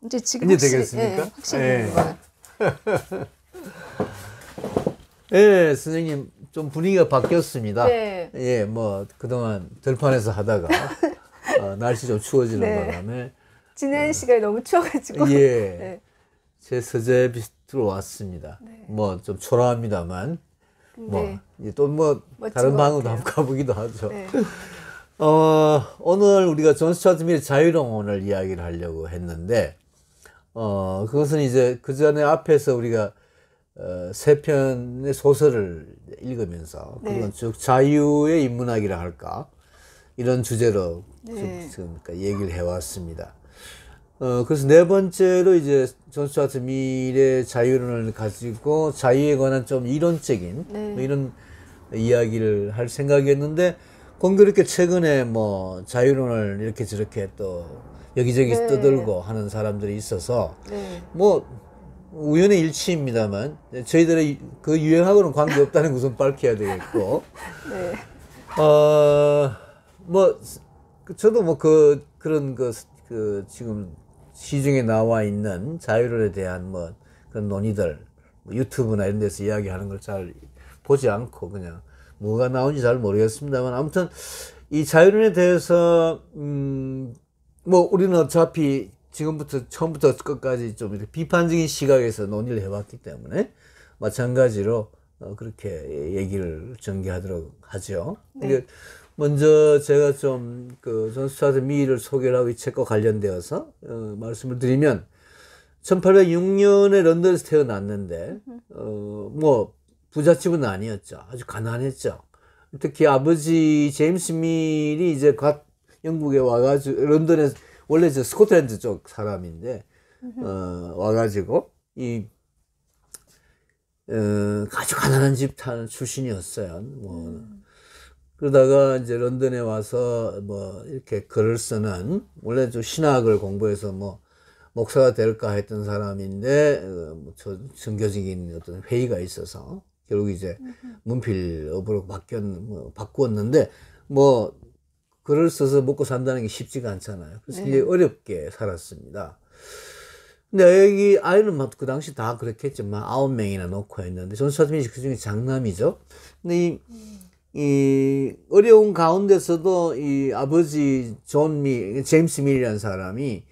이제 지금 이제 확실히, 되겠습니까? 예, 확실히 되는 거예요. 예, 선생님 좀 분위기가 바뀌었습니다. 네. 예, 뭐 그동안 들판에서 하다가 날씨 좀 추워지는 네. 바람에 지난 시간에 너무 추워가지고. 예, 네. 제 서재 비스트로 왔습니다. 네. 뭐 좀 초라합니다만 근데 또 뭐 멋진 다른 것 방으로 같아요. 한번 가보기도 하죠. 네. 오늘 우리가 존 스튜어트 밀의 자유롱을 이야기를 하려고 했는데 그것은 이제 그 전에 앞에서 우리가 세 편의 소설을 읽으면서 네. 그건 쭉 자유의 인문학이라 할까 이런 주제로 네. 지금 얘기를 해왔습니다. 그래서 네 번째로 이제 존 스튜어트 밀의 자유론을 가지고 자유에 관한 좀 이론적인 네. 뭐 이런 이야기를 할 생각이었는데 공교롭게 최근에 뭐 자유론을 이렇게 저렇게 또 여기저기 네. 떠들고 하는 사람들이 있어서 네. 뭐 우연의 일치입니다만 저희들의 그 유행하고는 관계없다는 것을 우선 밝혀야 되겠고 네. 뭐 저도 뭐 그런 지금 시중에 나와 있는 자유론에 대한 뭐 그런 논의들 뭐 유튜브나 이런 데서 이야기하는 걸 잘 보지 않고 그냥 뭐가 나온지 잘 모르겠습니다만 아무튼 이 자유론에 대해서 뭐 우리는 어차피 지금부터 처음부터 끝까지 좀 이렇게 비판적인 시각에서 논의를 해왔기 때문에 마찬가지로 그렇게 얘기를 전개하도록 하죠. 네. 먼저 제가 좀 그 존 스튜어트 밀을 소개를 하고 이 책과 관련되어서 말씀을 드리면 1806년에 런던에서 태어났는데 뭐 부잣집은 아니었죠. 아주 가난했죠. 특히 아버지 제임스 밀이 이제 갓 영국에 와가지고 런던에 원래 저 스코틀랜드 쪽 사람인데 와가지고 아주 가난한 집 출신이었어요. 뭐 그러다가 이제 런던에 와서 뭐 이렇게 글을 쓰는 원래 좀 신학을 공부해서 뭐 목사가 될까 했던 사람인데 종교적인 어떤 회의가 있어서 결국 이제 문필업으로 바꾸었는데 뭐 글을 써서 먹고 산다는 게 쉽지가 않잖아요. 그래서 네. 굉장히 어렵게 살았습니다. 근데 여기 아이는 그 당시 다 그렇겠지만 9명이나 놓고 했는데 존 스튜어트 밀이 그중에 장남이죠. 근데 이 어려운 가운데서도 이 아버지 제임스 밀이라는 사람이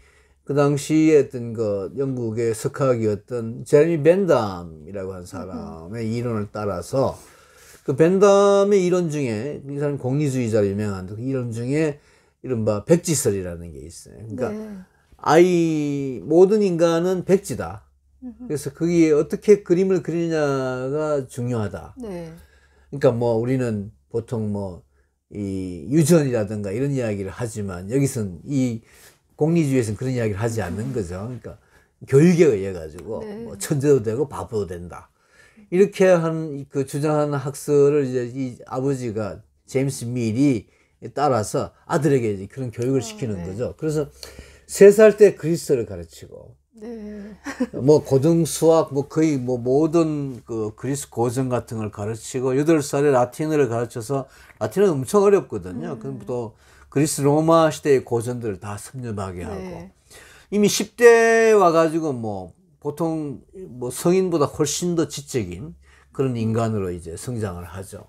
그 당시에 어떤 영국의 석학이었던 제레미 벤담이라고 한 사람의 이론을 따라서 그 벤담의 이론 중에 이 사람 공리주의자로 유명한데 그 이론 중에 이른바 백지설이라는 게 있어요. 그러니까 네. 모든 인간은 백지다. 그래서 거기에 어떻게 그림을 그리냐가 중요하다. 네. 그러니까 뭐 우리는 보통 뭐 이 유전이라든가 이런 이야기를 하지만 여기서는 이 공리주의에서는 그런 이야기를 하지 않는 거죠. 그러니까 교육에 의해 가지고 네. 뭐 천재도 되고 바보도 된다. 이렇게 주장하는 학설을 이제 이 아버지가 제임스 밀이 따라서 아들에게 이제 그런 교육을 시키는 네. 거죠. 그래서 3살 때 그리스어를 가르치고 네. 뭐 고등 수학 뭐 거의 뭐 모든 그 그리스 고전 같은 걸 가르치고 8살에 라틴어를 가르쳐서 라틴어는 엄청 어렵거든요. 그럼 또 그리스 로마 시대의 고전들을 다 섭렵하게 하고 네. 이미 10대 와가지고 뭐 보통 뭐 성인보다 훨씬 더 지적인 그런 인간으로 이제 성장을 하죠.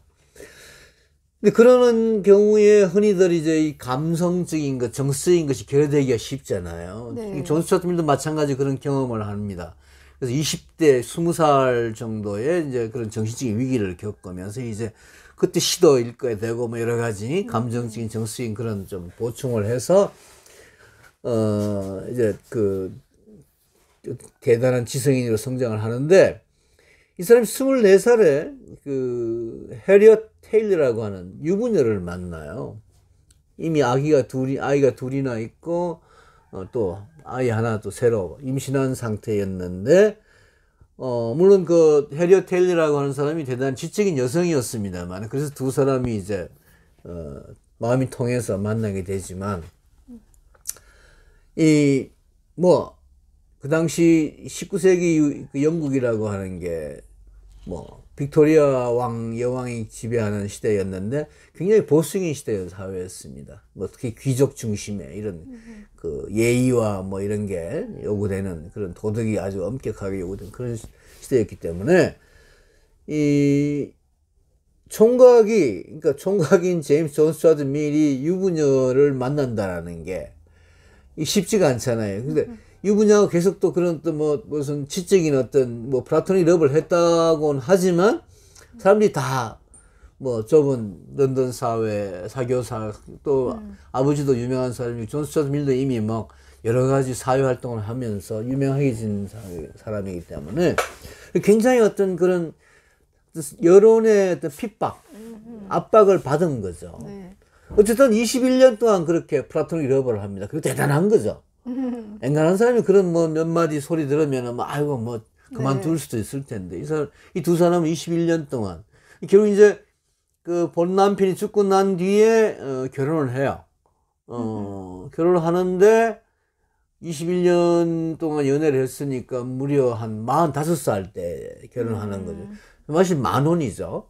근데 그러는 경우에 흔히들 이제 이 감성적인 것, 정서인 것이 결여되기가 쉽잖아요. 네. 존 스튜어트 밀도 마찬가지 그런 경험을 합니다. 그래서 20대, 20살 정도의 이제 그런 정신적인 위기를 겪으면서 이제 그때 시도 읽게 되고 뭐 여러 가지 감정적인 정서인 그런 좀 보충을 해서 이제 대단한 지성인으로 성장을 하는데 이 사람이 24살에 해리엇 테일러라고 하는 유부녀를 만나요. 이미 아이가 둘이나 있고 또 아이 하나 또 새로 임신한 상태였는데 물론 그 해리엇 테일러라고 하는 사람이 대단히 지적인 여성이었습니다만 그래서 두 사람이 이제 마음이 통해서 만나게 되지만 그 당시 19세기 영국이라고 하는 게 뭐 빅토리아 왕 여왕이 지배하는 시대였는데 굉장히 보수적인 시대의 사회였습니다. 뭐 특히 귀족 중심의 이런 그 예의와 뭐 이런 게 요구되는 그런 도덕이 아주 엄격하게 요구되는 그런 시대였기 때문에 이 총각이 그러니까 총각인 제임스 존 스튜어트 밀이 유부녀를 만난다라는 게 쉽지가 않잖아요. 근데 유부녀하고 계속 또 그런 또 뭐 무슨 지적인 어떤 뭐 플라토닉 러브를 했다고는 하지만 사람들이 다 뭐 좁은 런던 사회 사교사 또 아버지도 유명한 사람이 존 스튜어트 밀도 이미 막 여러 가지 사회 활동을 하면서 유명해진 사람이기 때문에 굉장히 어떤 그런 여론의 어떤 핍박, 압박을 받은 거죠. 네. 어쨌든 21년 동안 그렇게 플라토닉 러브를 합니다. 그게 대단한 거죠. 앵간한 사람이 그런 뭐 몇 마디 소리 들으면은 뭐 아이고 뭐 그만둘 수도 있을 텐데 이 두 사람은 21년 동안 결국 이제 그 본 남편이 죽고 난 뒤에 결혼을 해요. 결혼을 하는데 21년 동안 연애를 했으니까 무려 한 45살 때 결혼하는 거죠. 마치 만혼이죠.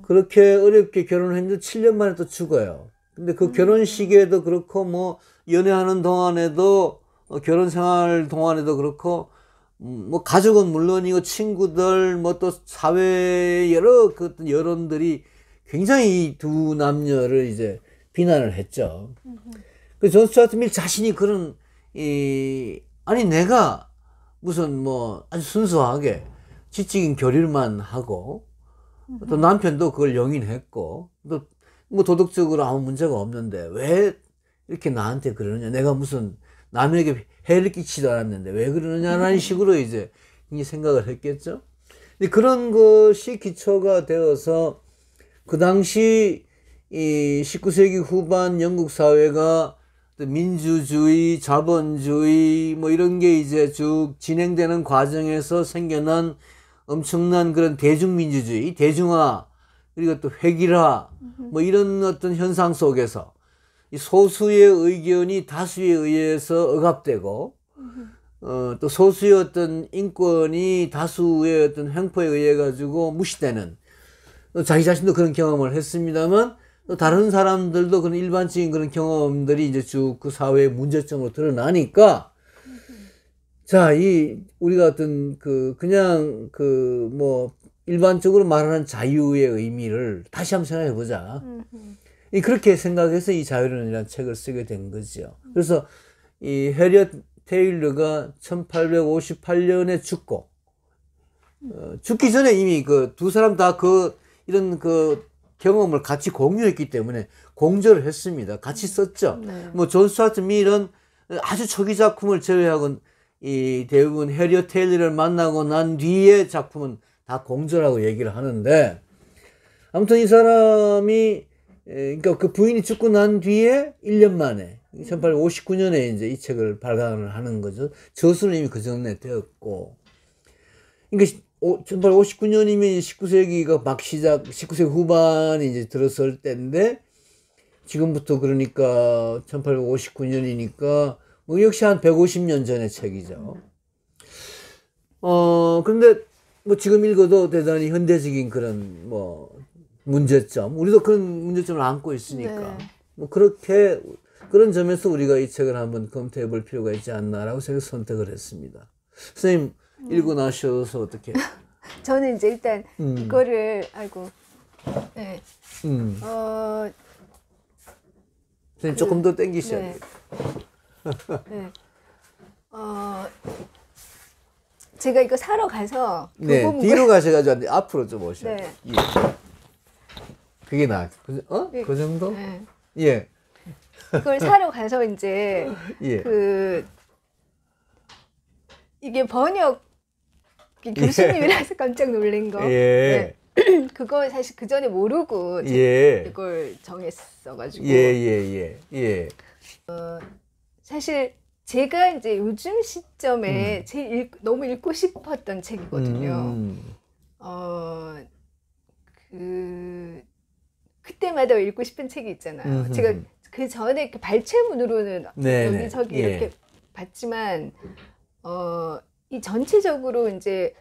그렇게 어렵게 결혼을 했는데 7년 만에 또 죽어요. 근데 그 결혼식에도 그렇고 뭐 연애하는 동안에도 결혼 생활 동안에도 그렇고 뭐 가족은 물론이고 친구들 뭐 또 사회 여러 그 어떤 여론들이 굉장히 이 두 남녀를 이제 비난을 했죠. 그 존 스튜어트 밀 자신이 그런 아니 내가 무슨 뭐 아주 순수하게 지적인 교류만 하고 또 남편도 그걸 용인했고 또 뭐 도덕적으로 아무 문제가 없는데 왜 이렇게 나한테 그러느냐 내가 무슨 남에게 해를 끼치지도 않았는데 왜 그러느냐라는 식으로 이제 생각을 했겠죠. 근데 그런 것이 기초가 되어서 그 당시 이 19세기 후반 영국 사회가 민주주의, 자본주의 뭐 이런 게 이제 쭉 진행되는 과정에서 생겨난 엄청난 그런 대중민주주의, 대중화, 그리고 또 획일화, 뭐 이런 어떤 현상 속에서 이 소수의 의견이 다수에 의해서 억압되고, 또 소수의 어떤 인권이 다수의 어떤 횡포에 의해 가지고 무시되는, 자기 자신도 그런 경험을 했습니다만, 또 다른 사람들도 그런 일반적인 그런 경험들이 이제 쭉 그 사회의 문제점으로 드러나니까, 자, 우리가 어떤 그냥 뭐, 일반적으로 말하는 자유의 의미를 다시 한번 생각해 보자. 그렇게 생각해서 이 자유론이라는 책을 쓰게 된 거죠. 그래서 이 해리엇 테일러가 1858년에 죽고, 죽기 전에 이미 그 두 사람 다 이런 경험을 같이 공유했기 때문에 공저를 했습니다. 같이 썼죠. 네. 뭐, 존 스튜어트 밀은 아주 초기 작품을 제외하고 이 대부분 해리엇 테일러를 만나고 난 뒤에 작품은 다 공저라고 얘기를 하는데, 아무튼 이 사람이 그러니까 그 부인이 죽고 난 뒤에 1년 만에 1859년에 이제 이 책을 발간을 하는 거죠. 저술은 이미 그 전에 되었고, 그러니까 1859년이면 19세기가 막 19세기 후반이 이제 들어설 때인데, 지금부터 그러니까 1859년이니까 뭐 역시 한 150년 전의 책이죠. 근데 뭐 지금 읽어도 대단히 현대적인 그런 뭐 문제점, 우리도 그런 문제점을 안고 있으니까, 네. 뭐 그렇게 그런 점에서 우리가 이 책을 한번 검토해 볼 필요가 있지 않나라고 생각해서 선택을 했습니다. 선생님 읽고 나셔서 어떻게? 저는 이제 일단 이거를 네. 선생님 조금 더 땡기셔야 네. 돼요. 네. 제가 이거 사러 가서 네, 교보문고 뒤로 가셔가지고 안 돼. 앞으로 좀 오셔야 돼요. 네. 예. 그게 나아. 네. 그 정도? 네. 예. 이걸 사러 가서 이제 예. 이게 번역 교수님이라서 깜짝 놀란 거. 예. 네. 그거 사실 그 전에 모르고 제가 예. 이걸 정했어가지고. 예. 사실 제가 이제 요즘 시점에 제일 너무 읽고 싶었던 책이거든요. 그때마다 읽고 싶은 책이 있잖아요. 제가 그 전에 발췌문으로는 네네. 여기저기 예. 이렇게 봤지만, 이 전체적으로 이제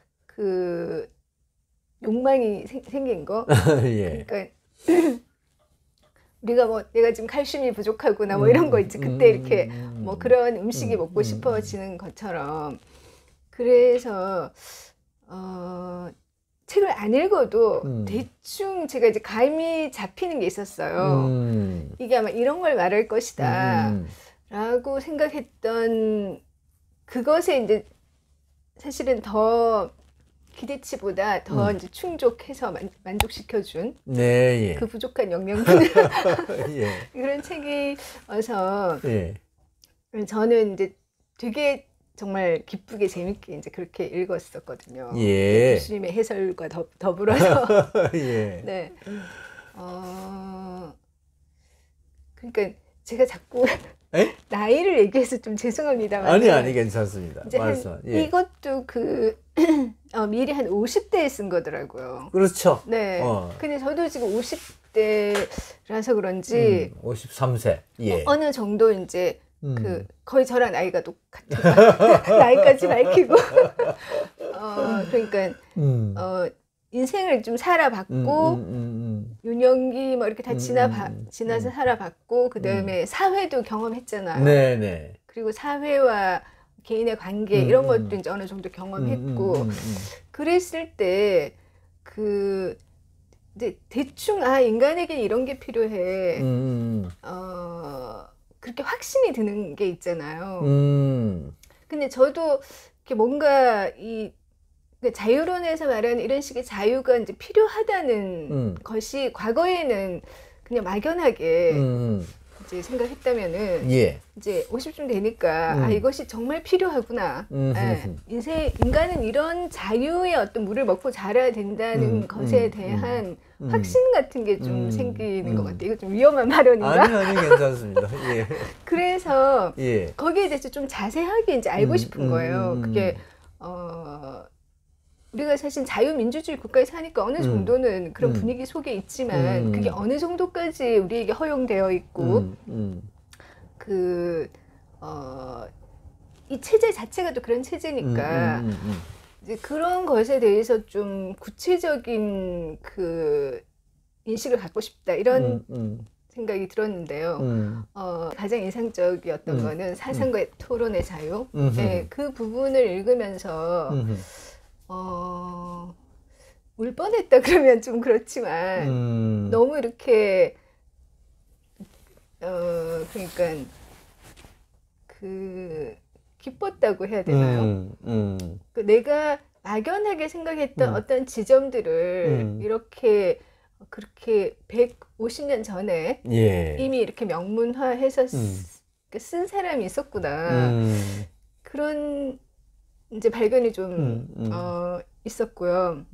욕망이 생긴 거. 예. 그러니까 우리가 뭐 내가 지금 칼슘이 부족하구나 뭐 이런 거 있지. 그때 이렇게 뭐 그런 음식이 먹고 싶어지는 것처럼. 그래서 책을 안 읽어도 대충 제가 이제 감이 잡히는 게 있었어요. 이게 아마 이런 걸 말할 것이다 라고 생각했던 그것에 이제 사실은 더 기대치보다 더 이제 충족해서 만족시켜준 네, 예. 그 부족한 영양분을 예. 그런 책이 와서 예. 저는 이제 되게 정말 기쁘게 재밌게 이제 그렇게 읽었었거든요. 예. 교수님의 해설과 더불어서 예. 네. 그러니까 제가 자꾸 에? 나이를 얘기해서 좀 죄송합니다만 아니 괜찮습니다. 이제 말씀. 예. 이것도 그 미리 한 50대에 쓴 거더라고요. 그렇죠. 네. 근데 저도 지금 50대라서 그런지 53세. 예. 어느 정도 이제 그 거의 저랑 나이가 똑같은 나이까지 밝히고 그러니까 인생을 좀 살아봤고 유년기 뭐 이렇게 다 지나서 살아봤고 그 다음에 사회도 경험했잖아요. 네네. 그리고 사회와 개인의 관계 이런 것도 이제 어느 정도 경험했고 그랬을 때 그 이제 대충 인간에게 이런 게 필요해. 그렇게 확신이 드는 게 있잖아요. 근데 저도 이렇게 뭔가 자유론에서 말하는 이런 식의 자유가 이제 필요하다는 것이 과거에는 그냥 막연하게 이제 생각했다면은 예. 이제 50쯤 되니까 이것이 정말 필요하구나. 인간은 이런 자유의 어떤 물을 먹고 자라야 된다는 것에 대한 확신 같은 게 좀 생기는 것 같아요. 이거 좀 위험한 발언인가? 아니 괜찮습니다. 예. 그래서 예. 거기에 대해서 좀 자세하게 이제 알고 싶은 거예요. 그게 우리가 사실 자유민주주의 국가에 사니까 어느 정도는 그런 분위기 속에 있지만 그게 어느 정도까지 우리에게 허용되어 있고 이 체제 자체가 또 그런 체제니까 이제 그런 것에 대해서 좀 구체적인 그 인식을 갖고 싶다 이런 생각이 들었는데요. 가장 인상적이었던 거는 사상과 토론의 자유. 네, 그 부분을 읽으면서 울 뻔했다 그러면 좀 그렇지만 너무 이렇게 그러니까 그 기뻤다고 해야 되나요? 그 내가 막연하게 생각했던 어떤 지점들을 이렇게 그렇게 150년 전에 예. 이미 이렇게 명문화해서 쓴 사람이 있었구나. 그런 이제 발견이 좀 있었고요.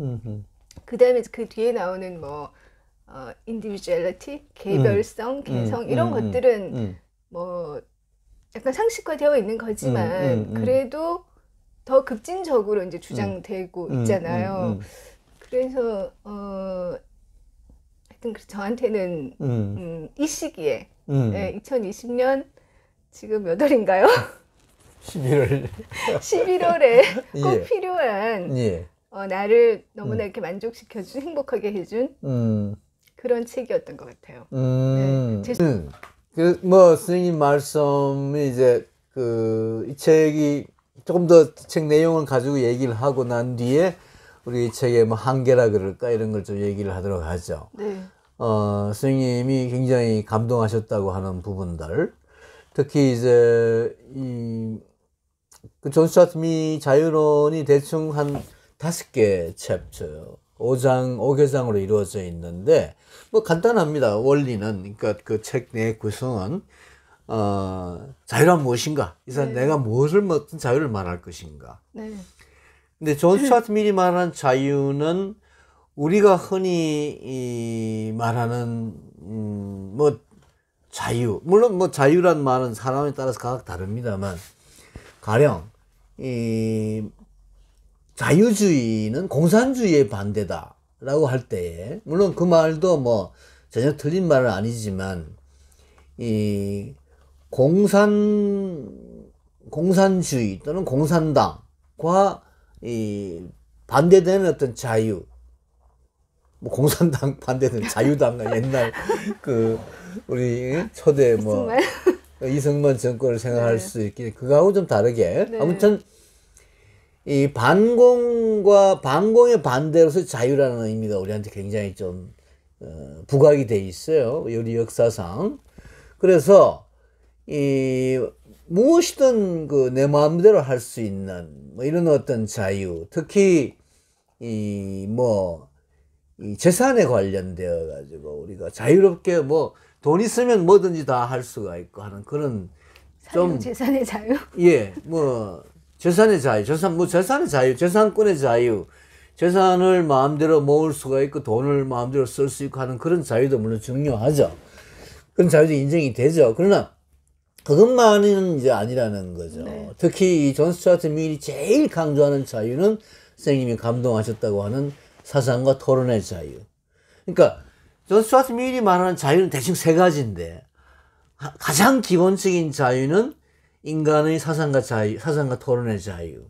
그 다음에 그 뒤에 나오는 뭐 individuality, 개별성, 개성 이런 것들은 뭐 약간 상식화되어 있는 거지만 그래도 더 급진적으로 이제 주장되고 있잖아요. 그래서 하여튼 저한테는 이 시기에 2020년 지금 몇 월인가요? 11월에 꼭 예. 필요한 예. 나를 너무나 이렇게 만족시켜준 행복하게 해준 그런 책이었던 것 같아요. 네. 뭐 스님 말씀이 이제 이 책이 조금 더 책 내용을 가지고 얘기를 하고 난 뒤에 우리 이 책의 뭐 한계라 그럴까 이런 걸 좀 얘기를 하도록 하죠. 네. 스님이 굉장히 감동하셨다고 하는 부분들, 특히 이제 그 존 스튜어트 미 자유론이 대충 한 5개 챕터, 5교장으로 이루어져 있는데, 뭐 간단합니다. 원리는. 그러니까 그 책 내 구성은, 자유란 무엇인가? 이 사람 내가 어떤 자유를 말할 것인가? 네. 근데 존 스튜어트 밀이 말하는 자유는 우리가 흔히 말하는, 뭐, 자유. 물론 뭐 자유란 말은 사람에 따라서 각각 다릅니다만, 가령, 자유주의는 공산주의의 반대다라고 할 때에, 물론 그 말도 뭐 전혀 틀린 말은 아니지만, 공산주의 또는 공산당과 반대되는 어떤 자유, 뭐 공산당 반대는 자유당과 옛날 그 우리 초대 뭐 이승만 정권을 생각할 네. 수 있기 그거하고 좀 다르게 네. 아무튼 이 반공의 반대로서 자유라는 의미가 우리한테 굉장히 좀 부각이 돼 있어요. 우리 역사상. 그래서 이 무엇이든 그 내 마음대로 할 수 있는 뭐 이런 어떤 자유, 특히 이 재산에 관련되어 가지고 우리가 자유롭게 뭐 돈 있으면 뭐든지 다 할 수가 있고 하는 그런 좀 재산의 자유? 예, 뭐 재산의 자유, 재산의 자유, 재산권의 자유, 재산을 마음대로 모을 수가 있고 돈을 마음대로 쓸 수 있고 하는 그런 자유도 물론 중요하죠. 그런 자유도 인정이 되죠. 그러나 그것만은 이제 아니라는 거죠. 네. 특히 이 존 스튜어트 밀이 제일 강조하는 자유는 선생님이 감동하셨다고 하는 사상과 토론의 자유. 그러니까 존 스튜어트 밀이 말하는 자유는 대충 세 가지인데 가장 기본적인 자유는 인간의 사상과 토론의 자유.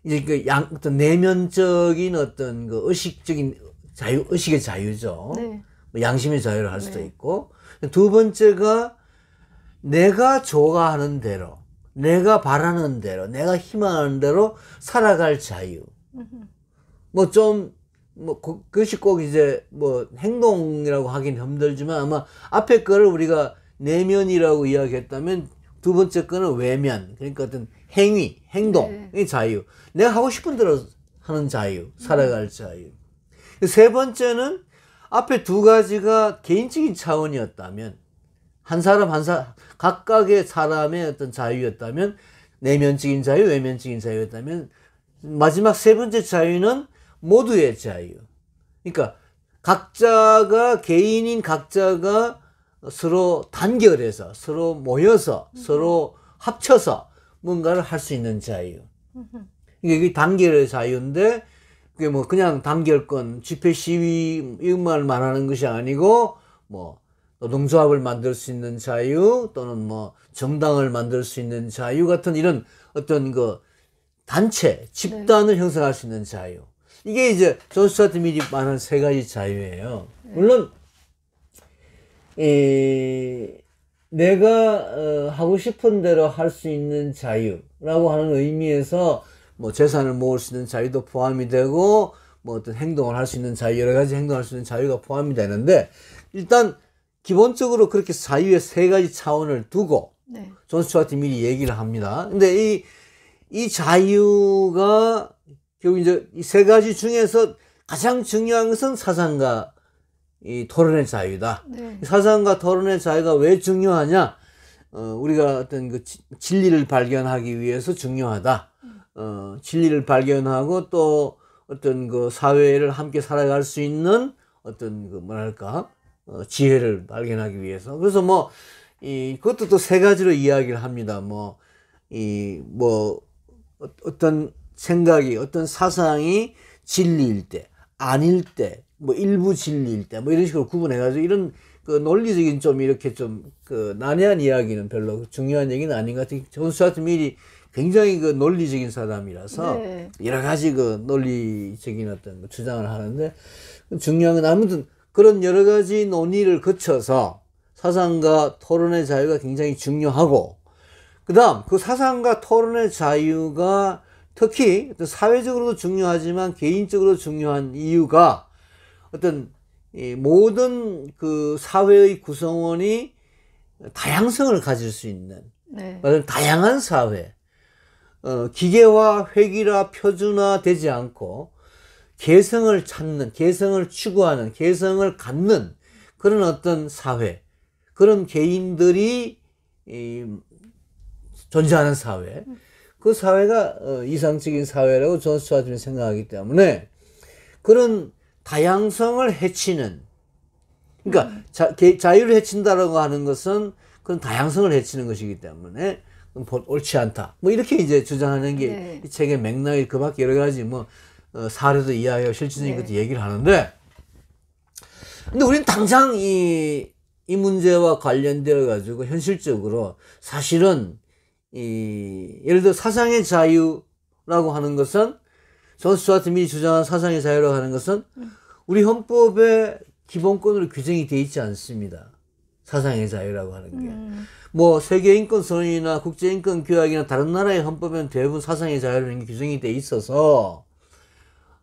이제 그 어떤 내면적인 어떤 그 의식적인 자유, 의식의 자유죠. 네. 뭐 양심의 자유를 할 수도 네. 있고. 두 번째가 내가 좋아하는 대로, 내가 바라는 대로, 내가 희망하는 대로 살아갈 자유. 그것이 꼭 이제 행동이라고 하긴 힘들지만 아마 앞에 거를 우리가 내면이라고 이야기했다면 두 번째 거는 외면. 그러니까 어떤 행동의 네. 자유. 내가 하고 싶은 대로 하는 자유, 살아갈 자유. 세 번째는 앞에 두 가지가 개인적인 차원이었다면 각각의 사람의 어떤 자유였다면 내면적인 자유, 외면적인 자유였다면 마지막 세 번째 자유는 모두의 자유. 그러니까 개인인 각자가 서로 단결해서, 서로 모여서, 서로 합쳐서 뭔가를 할 수 있는 자유. 이게 단결의 자유인데, 그게 그냥 단결권, 집회 시위, 이것만 말하는 것이 아니고, 노동조합을 만들 수 있는 자유, 또는 정당을 만들 수 있는 자유 같은 이런 어떤 단체, 집단을 네. 형성할 수 있는 자유. 이게 이제 존 스튜어트 밀이 말하는 세 가지 자유예요. 물론, 내가 하고 싶은 대로 할 수 있는 자유라고 하는 의미에서 재산을 모을 수 있는 자유도 포함이 되고 어떤 행동을 할 수 있는 자유, 여러 가지 행동할 수 있는 자유가 포함이 되는데 일단 기본적으로 그렇게 자유의 세 가지 차원을 두고 네. 존 스튜어트 밀이 얘기를 합니다. 근데 이 자유가 결국 이제 이 세 가지 중에서 가장 중요한 것은 사상과 이 토론의 자유다. 네. 사상과 토론의 자유가 왜 중요하냐? 우리가 어떤 그 진리를 발견하기 위해서 중요하다. 진리를 발견하고 또 어떤 그 사회를 함께 살아갈 수 있는 어떤 지혜를 발견하기 위해서. 그래서 그것도 또 세 가지로 이야기를 합니다. 어떤 생각이, 어떤 사상이 진리일 때, 아닐 때, 일부 진리일 때, 이런 식으로 구분해가지고, 이런 논리적인 이렇게 난해한 이야기는 별로 중요한 얘기는 아닌 것 같아요. 존 스튜어트 밀이 굉장히 논리적인 사람이라서, 네. 여러 가지 논리적인 어떤 주장을 하는데, 중요한 건 아무튼 그런 여러 가지 논의를 거쳐서 사상과 토론의 자유가 굉장히 중요하고, 그 다음, 그 사상과 토론의 자유가 특히 사회적으로도 중요하지만 개인적으로 중요한 이유가 어떤 모든 그 사회의 구성원이 다양성을 가질 수 있는 네. 다양한 사회, 기계화, 획일화, 표준화 되지 않고 개성을 찾는, 개성을 추구하는, 개성을 갖는 그런 어떤 사회, 그런 개인들이 존재하는 사회, 그 사회가 이상적인 사회라고 존 스튜어트는 생각하기 때문에 그런 다양성을 해치는, 그러니까 자유를 해친다라고 하는 것은 그런 다양성을 해치는 것이기 때문에 옳지 않다. 이렇게 이제 주장하는 게 네. 이 책의 맥락이 그 밖에 여러 가지 사례도 이야기하고 실질적인 것도 얘기를 하는데, 근데 우리는 당장 이 문제와 관련되어 가지고 현실적으로 사실은 예를 들어 사상의 자유라고 하는 것은 존 스튜어트 밀이 주장한 사상의 자유라고 하는 것은 우리 헌법에 기본권으로 규정이 되어 있지 않습니다. 사상의 자유라고 하는 게. 뭐 세계인권선언이나 국제인권규약이나 다른 나라의 헌법에는 대부분 사상의 자유라는 게 규정이 되어 있어서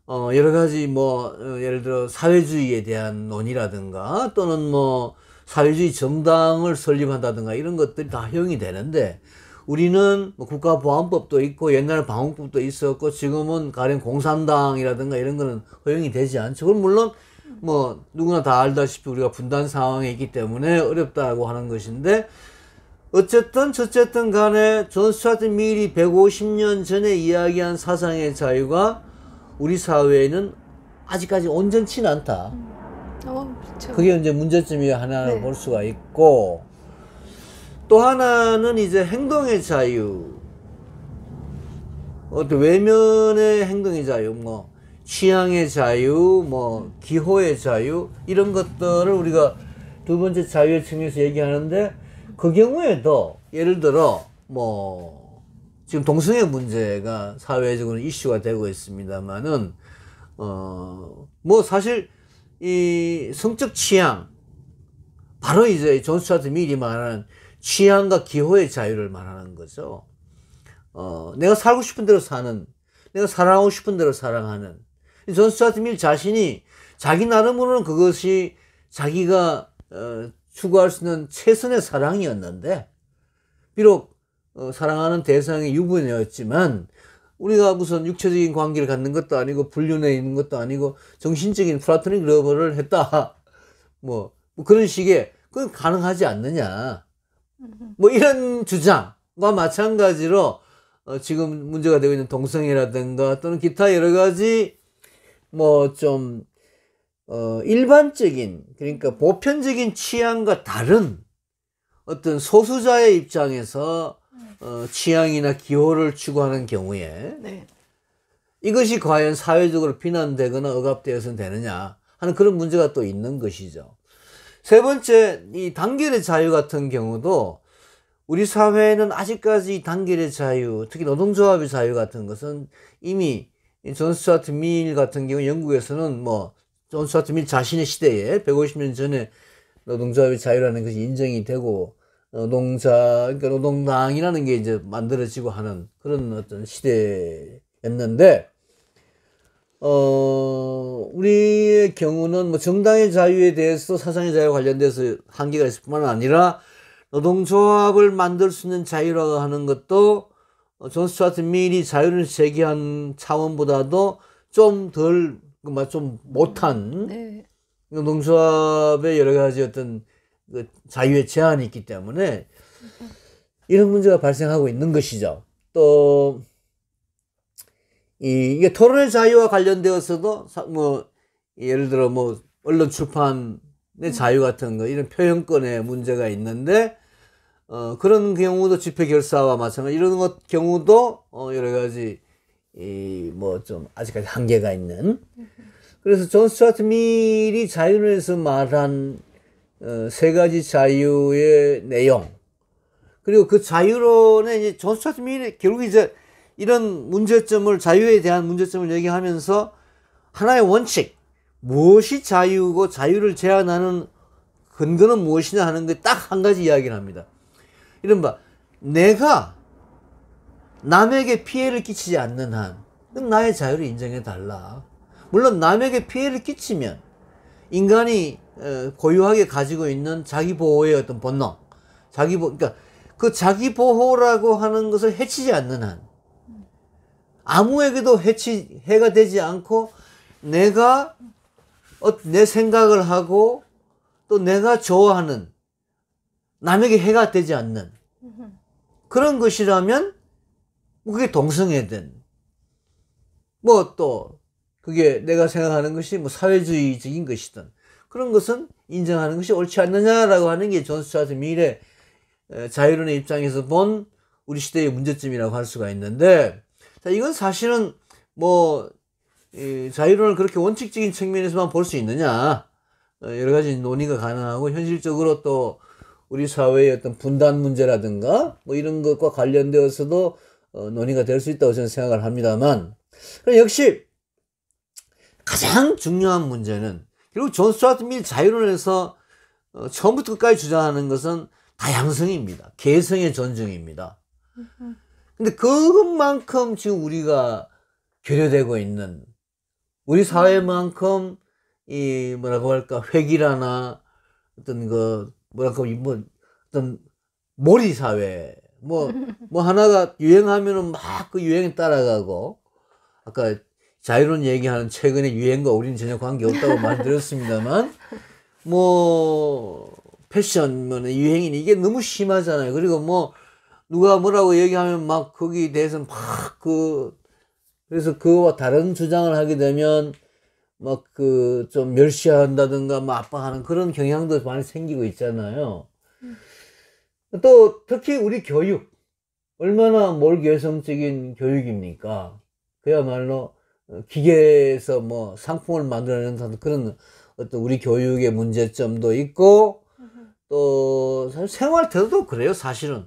여러 가지 뭐 예를 들어 사회주의에 대한 논의라든가 또는 뭐 사회주의 정당을 설립한다든가 이런 것들이 다 허용이 되는데 우리는 뭐 국가보안법도 있고 옛날 방어법도 있었고 지금은 가령 공산당이라든가 이런 거는 허용이 되지 않죠. 그럼 물론 뭐 누구나 다 알다시피 우리가 분단 상황에 있기 때문에 어렵다고 하는 것인데 어쨌든 간에 존 스튜어트 밀이 150년 전에 이야기한 사상의 자유가 우리 사회에는 아직까지 온전치는 않다. 그렇죠. 그게 이제 문제점이 하나 네. 볼 수가 있고 또 하나는 이제 행동의 자유. 어떤 외면의 행동의 자유, 뭐 취향의 자유, 뭐 기호의 자유 이런 것들을 우리가 두 번째 자유의 측면에서 얘기하는데 그 경우에도 예를 들어 뭐 지금 동성애 문제가 사회적으로 이슈가 되고 있습니다만은 뭐 사실 이 성적 취향 바로 이제 존 스튜어트 밀이 말하는 취향과 기호의 자유를 말하는 거죠. 내가 살고 싶은 대로 사는, 내가 사랑하고 싶은 대로 사랑하는. 존 스튜어트 밀 자신이 자기 나름으로는 그것이 자기가 추구할 수 있는 최선의 사랑이었는데 비록 사랑하는 대상이 유부녀였지만 우리가 무슨 육체적인 관계를 갖는 것도 아니고 불륜에 있는 것도 아니고 정신적인 플라토닉 러브를 했다. 뭐 그런 식의 그건 가능하지 않느냐. 뭐 이런 주장과 마찬가지로 지금 문제가 되고 있는 동성애라든가 또는 기타 여러 가지 뭐 좀 일반적인 그러니까 보편적인 취향과 다른 어떤 소수자의 입장에서 취향이나 기호를 추구하는 경우에 네. 이것이 과연 사회적으로 비난되거나 억압되어서는 되느냐 하는 그런 문제가 또 있는 것이죠. 세 번째, 이 단결의 자유 같은 경우도 우리 사회는 아직까지 이 단결의 자유, 특히 노동조합의 자유 같은 것은 이미 존 스튜어트 밀 같은 경우 영국에서는 뭐 존 스튜어트 밀 자신의 시대에 150년 전에 노동조합의 자유라는 것이 인정이 되고 그러니까 노동당이라는 게 이제 만들어지고 하는 그런 어떤 시대였는데 우리의 경우는 뭐 정당의 자유에 대해서 사상의 자유와 관련돼서 한계가 있을 뿐만 아니라 노동조합을 만들 수 있는 자유라고 하는 것도 존 스튜어트 밀이 자유를 제기한 차원보다도 좀 덜, 좀 못한 네. 노동조합의 여러 가지 어떤 그 자유의 제한이 있기 때문에 이런 문제가 발생하고 있는 것이죠. 또 이게 토론의 자유와 관련되어서도 뭐 예를 들어 뭐 언론 출판의 자유 같은 거 이런 표현권의 문제가 있는데 그런 경우도 집회 결사와 마찬가지 이런 것 경우도 여러 가지 뭐 좀 아직까지 한계가 있는. 그래서 존 스튜어트 밀이 자유론에서 말한 세 가지 자유의 내용 그리고 그 자유론에 이제 존 스튜어트 밀이 결국 이제 이런 문제점을 자유에 대한 문제점을 얘기하면서 하나의 원칙 무엇이 자유고 자유를 제한하는 근거는 무엇이냐 하는 게 딱 한 가지 이야기를 합니다. 이른바 내가 남에게 피해를 끼치지 않는 한 나의 자유를 인정해 달라. 물론 남에게 피해를 끼치면 인간이 고유하게 가지고 있는 자기 보호의 어떤 본능, 그러니까 그 자기 보호라고 하는 것을 해치지 않는 한 아무에게도 해가 되지 않고 내가 내 생각을 하고 또 내가 좋아하는 남에게 해가 되지 않는 그런 것이라면 그게 동성애든 뭐 또 그게 내가 생각하는 것이 뭐 사회주의적인 것이든 그런 것은 인정하는 것이 옳지 않느냐라고 하는 게 존 스튜어트 밀의 자유론의 입장에서 본 우리 시대의 문제점이라고 할 수가 있는데 자, 이건 사실은 뭐 자유론을 그렇게 원칙적인 측면에서만 볼 수 있느냐 여러 가지 논의가 가능하고 현실적으로 또 우리 사회의 어떤 분단 문제라든가 뭐 이런 것과 관련되어서도 논의가 될 수 있다고 저는 생각을 합니다만 역시 가장 중요한 문제는 결국 존 스튜어트 밀 자유론에서 처음부터 끝까지 주장하는 것은 다양성입니다. 개성의 존중입니다. 근데 그것만큼 지금 우리가 결여되고 있는 우리 사회만큼 이 뭐라고 할까 획일화나 어떤 그 뭐랄까 뭐 어떤 몰이 사회 뭐 하나가 유행하면은 막 그 유행에 따라가고 아까 자유론 얘기하는 최근의 유행과 우리는 전혀 관계없다고 말드렸습니다만 뭐 패션 뭐 유행이 이게 너무 심하잖아요. 그리고 뭐 누가 뭐라고 얘기하면 막 거기에 대해서 막 그래서 그와 다른 주장을 하게 되면 막 그 좀 멸시한다든가 막 압박하는 그런 경향도 많이 생기고 있잖아요. 또 특히 우리 교육 얼마나 몰개성적인 교육입니까? 그야말로 기계에서 뭐 상품을 만들어내는 그런 어떤 우리 교육의 문제점도 있고 또 사실 생활 태도도 그래요. 사실은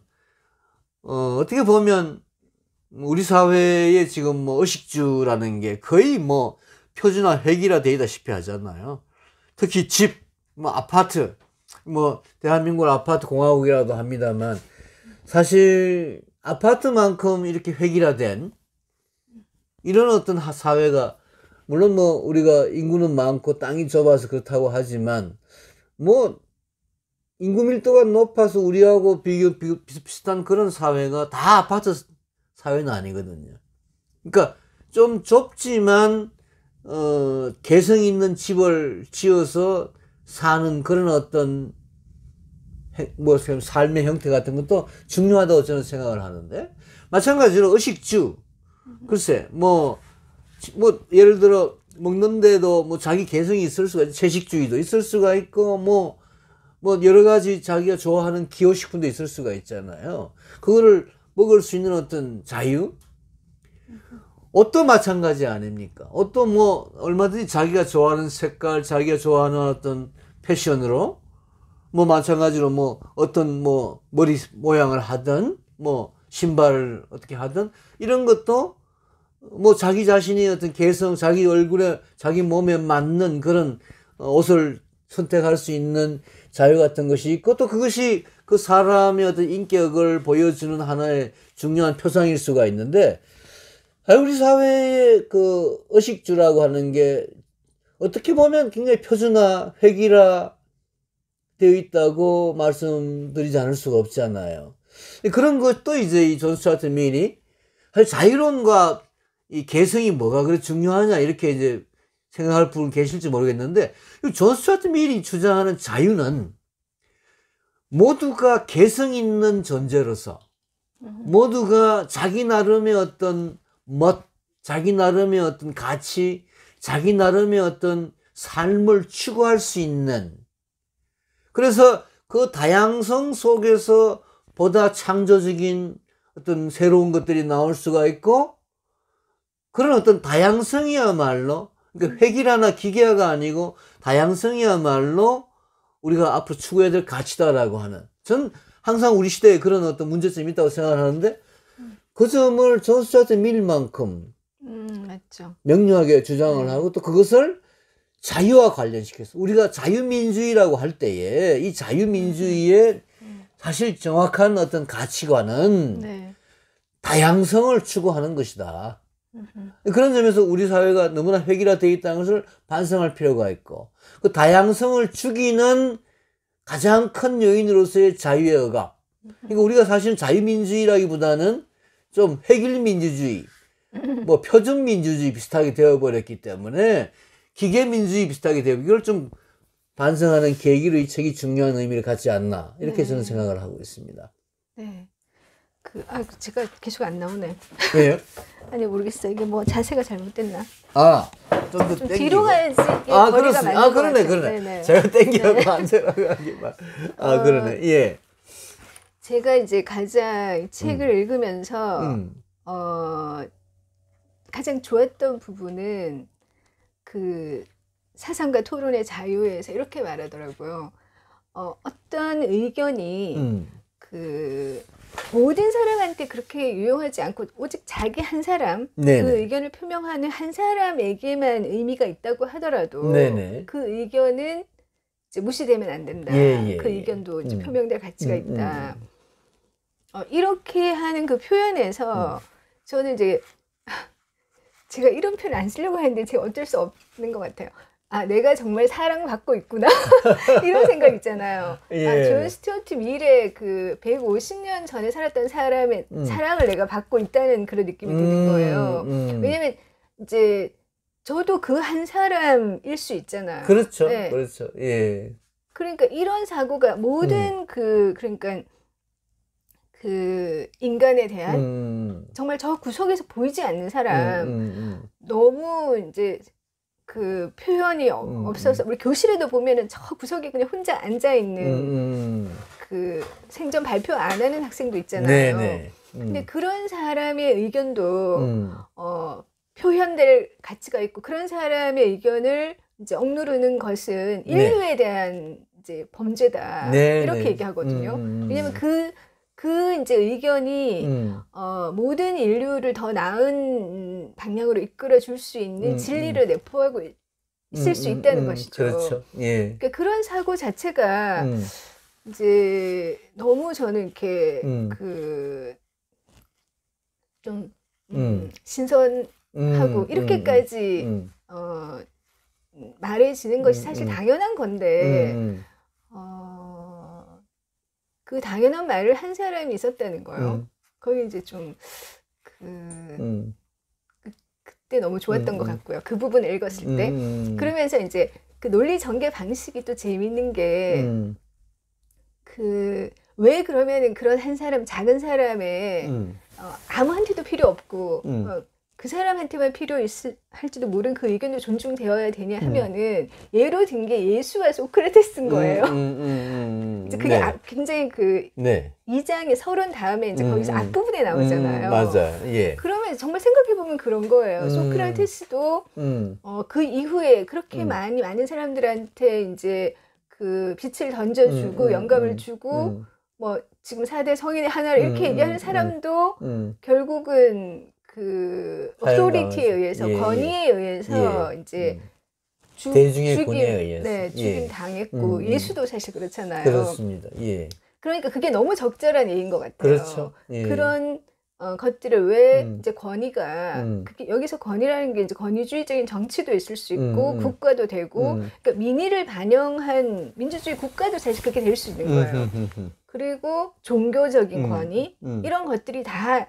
어떻게 보면 우리 사회에 지금 뭐 의식주라는 게 거의 뭐 표준화 획일화되어 있다시피 하잖아요. 특히 집, 뭐 아파트, 뭐 대한민국 아파트 공화국이라도 합니다만 사실 아파트만큼 이렇게 획일화된 이런 어떤 사회가 물론 뭐 우리가 인구는 많고 땅이 좁아서 그렇다고 하지만 뭐 인구 밀도가 높아서 우리하고 비슷비슷한 그런 사회가 다 아파트 사회는 아니거든요. 그러니까 좀 좁지만 개성 있는 집을 지어서 사는 그런 어떤 뭐 삶의 형태 같은 것도 중요하다고 저는 생각을 하는데 마찬가지로 의식주 글쎄 뭐 예를 들어 먹는데도 뭐 자기 개성이 있을 수가 있고 채식주의도 있을 수가 있고 뭐 여러 가지 자기가 좋아하는 기호식품도 있을 수가 있잖아요. 그거를 먹을 수 있는 어떤 자유? 옷도 마찬가지 아닙니까? 옷도 뭐 얼마든지 자기가 좋아하는 색깔, 자기가 좋아하는 어떤 패션으로 뭐 마찬가지로 뭐 어떤 뭐 머리 모양을 하든 뭐 신발을 어떻게 하든 이런 것도 뭐 자기 자신이 어떤 개성, 자기 얼굴에 자기 몸에 맞는 그런 옷을 선택할 수 있는 자유 같은 것이 있고 또 그것이 그 사람의 어떤 인격을 보여주는 하나의 중요한 표상일 수가 있는데 우리 사회의 그 의식주라고 하는 게 어떻게 보면 굉장히 표준화, 획일화 되어 있다고 말씀드리지 않을 수가 없잖아요. 그런 것도 이제 이 존 스튜어트 밀이 사실 자유론과 이 개성이 뭐가 그렇게 중요하냐 이렇게 이제 생각할 분 계실지 모르겠는데 존 스튜어트 밀이 주장하는 자유는 모두가 개성 있는 존재로서 모두가 자기 나름의 어떤 자기 나름의 어떤 가치, 자기 나름의 어떤 삶을 추구할 수 있는 그래서 그 다양성 속에서 보다 창조적인 어떤 새로운 것들이 나올 수가 있고 그런 어떤 다양성이야말로 그러니까 획일화나 기계화가 아니고 다양성이야말로 우리가 앞으로 추구해야 될 가치다라고 하는 전 항상 우리 시대에 그런 어떤 문제점이 있다고 생각하는데 그 점을 존 스튜어트 밀만큼 맞죠. 명료하게 주장을 하고 또 그것을 자유와 관련시켜서 우리가 자유민주의라고 할 때에 이 자유민주의의 사실 정확한 어떤 가치관은 다양성을 추구하는 것이다. 그런 점에서 우리 사회가 너무나 획일화되어 있다는 것을 반성할 필요가 있고 그 다양성을 죽이는 가장 큰 요인으로서의 자유의 억압. 그러니까 우리가 사실은 자유민주의라기보다는 좀 획일민주주의, 뭐 표준민주주의 비슷하게 되어버렸기 때문에 기계민주주의 비슷하게 되고 이걸 좀 반성하는 계기로 이 책이 중요한 의미를 갖지 않나 이렇게 저는 생각을 하고 있습니다. 네. 제가 계속 안 나오네. 왜요? 아니 모르겠어요. 이게 뭐 자세가 잘못됐나? 좀 더 땡기고. 뒤로 가야지. 거리가 맞는 그러네. 네네. 제가 땡기고 앉으라고 하기만. 그러네. 예. 제가 이제 가장 책을 읽으면서 가장 좋았던 부분은 그 사상과 토론의 자유에서 이렇게 말하더라고요. 어떤 의견이 그 모든 사람한테 그렇게 유용하지 않고 오직 자기 한 사람, 네네. 그 의견을 표명하는 한 사람에게만 의미가 있다고 하더라도 네네. 그 의견은 이제 무시되면 안 된다. 예, 그 의견도 이제 표명될 가치가 있다. 음. 이렇게 하는 그 표현에서 저는 이제 제가 이런 표현 안 쓰려고 했는데 제가 어쩔 수 없는 것 같아요. 아, 내가 정말 사랑받고 있구나. 이런 생각 있잖아요. 예. 아, 존 스튜어트 밀의 그 150년 전에 살았던 사람의 사랑을 내가 받고 있다는 그런 느낌이 드는 거예요. 왜냐면 이제 저도 그 한 사람일 수 있잖아요. 그렇죠. 네. 그렇죠. 예. 그러니까 이런 사고가 모든 그러니까 그 인간에 대한 정말 저 구석에서 보이지 않는 사람 너무 이제 그 표현이 없어서 우리 교실에도 보면은 저 구석에 그냥 혼자 앉아 있는 그 생전 발표 안 하는 학생도 있잖아요. 네네. 근데 그런 사람의 의견도 표현될 가치가 있고 그런 사람의 의견을 이제 억누르는 것은 인류에 대한 이제 범죄다. 네네. 이렇게 얘기하거든요. 왜냐면 그 이제 의견이 모든 인류를 더 나은 방향으로 이끌어 줄 수 있는 진리를 내포하고 있을 수 있다는 것이죠. 그렇죠. 예. 그러니까 그런 사고 자체가 이제 너무 저는 이렇게 그 좀 신선하고 이렇게까지 말해지는 것이 사실 당연한 건데 그 당연한 말을 한 사람이 있었다는 거예요. 거기 이제 좀 그때 너무 좋았던 것 같고요. 그 부분을 읽었을 때. 그러면서 이제 그 논리 전개 방식이 또 재밌는 게 왜 그러면은 그런 한 사람, 작은 사람의 아무한테도 필요 없고 그 사람한테만 할지도 모르는 그 의견도 존중되어야 되냐 하면은 예로 든 게 예수와 소크라테스인 거예요. 이제 그게 네. 굉장히 그 네. 2장의 서론 다음에 이제 거기서 앞부분에 나오잖아요. 맞아요. 예. 그러면 정말 생각해보면 그런 거예요. 소크라테스도 그 이후에 그렇게 많은 사람들한테 이제 그 빛을 던져주고 영감을 주고 뭐 지금 4대 성인의 하나를 이렇게 얘기하는 사람도 결국은 그 어토리티에 의해서 권위에 의해서 이제 대중의 권위에 의해서 죽임 당했고 예수도 사실 그렇잖아요. 그렇습니다. 예. 그러니까 그게 너무 적절한 예인 것 같아요. 그렇죠. 예. 그런 것들을 왜 이제 권위가 그게 여기서 권위라는 게 이제 권위주의적인 정치도 있을 수 있고 국가도 되고 그러니까 민의를 반영한 민주주의 국가도 사실 그렇게 될 수 있는 거예요. 그리고 종교적인 권위 이런 것들이 다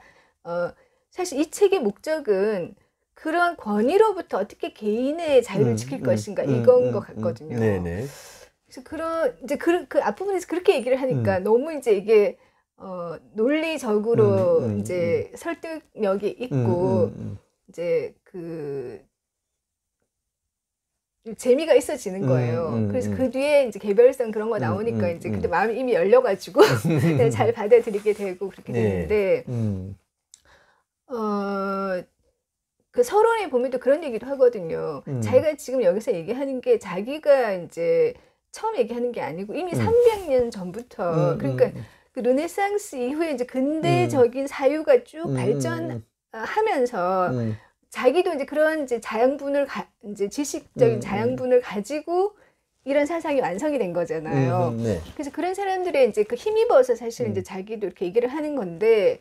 사실 이 책의 목적은 그런 권위로부터 어떻게 개인의 자유를 지킬 것인가 이건 것 같거든요. 네네. 그래서 이제 그 앞부분에서 그렇게 얘기를 하니까 너무 이제 이게 논리적으로 이제 설득력이 있고 이제 그 재미가 있어지는 거예요. 그래서 그 뒤에 이제 개별성 그런 거 나오니까 이제 그때 마음이 이미 열려가지고 잘 받아들이게 되고 그렇게 되는데 그 서론에 보면 또 그런 얘기도 하거든요. 자기가 지금 여기서 얘기하는 게 자기가 이제 처음 얘기하는 게 아니고 이미 300년 전부터 그러니까 그 르네상스 이후에 이제 근대적인 사유가 쭉 발전하면서 자기도 이제 그런 이제 자양분을 이제 지식적인 자양분을 가지고 이런 사상이 완성이 된 거잖아요. 네. 그래서 그런 사람들의 이제 그 힘입어서 사실 이제 자기도 이렇게 얘기를 하는 건데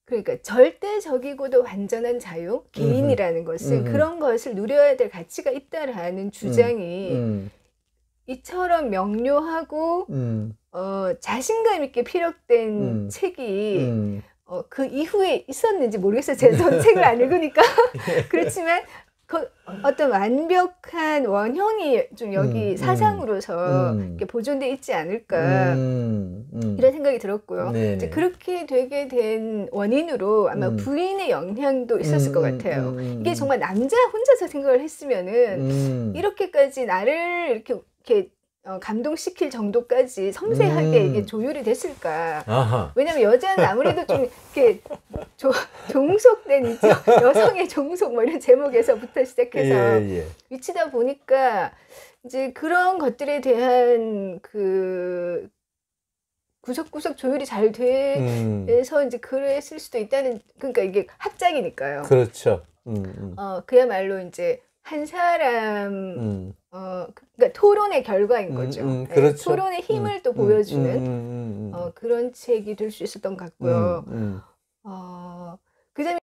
그러니까 절대적이고도 완전한 자유, 개인이라는 것은 그런 것을 누려야 될 가치가 있다라는 주장이 이처럼 명료하고 자신감 있게 피력된 책이 그 이후에 있었는지 모르겠어요. 제가 책을 안 읽으니까. 그렇지만 그 어떤 완벽한 원형이 좀 여기 사상으로서 이렇게 보존돼 있지 않을까 이런 생각이 들었고요. 이제 그렇게 되게 된 원인으로 아마 부인의 영향도 있었을 것 같아요. 이게 정말 남자 혼자서 생각을 했으면은 이렇게까지 나를 이렇게 감동시킬 정도까지 섬세하게 이게 조율이 됐을까? 아하. 왜냐면 여자는 아무래도 좀 이렇게 종속된 있죠. 여성의 종속 뭐 이런 제목에서부터 시작해서 미치다 보니까 이제 그런 것들에 대한 그 구석구석 조율이 잘 돼서 이제 글을 쓸 수도 있다는, 그러니까 이게 합작이니까요. 그렇죠. 그야말로 이제 한 사람 그러니까 토론의 결과인 거죠. 네, 그렇죠. 토론의 힘을 또 보여주는 그런 책이 될 수 있었던 것 같고요. 그다음에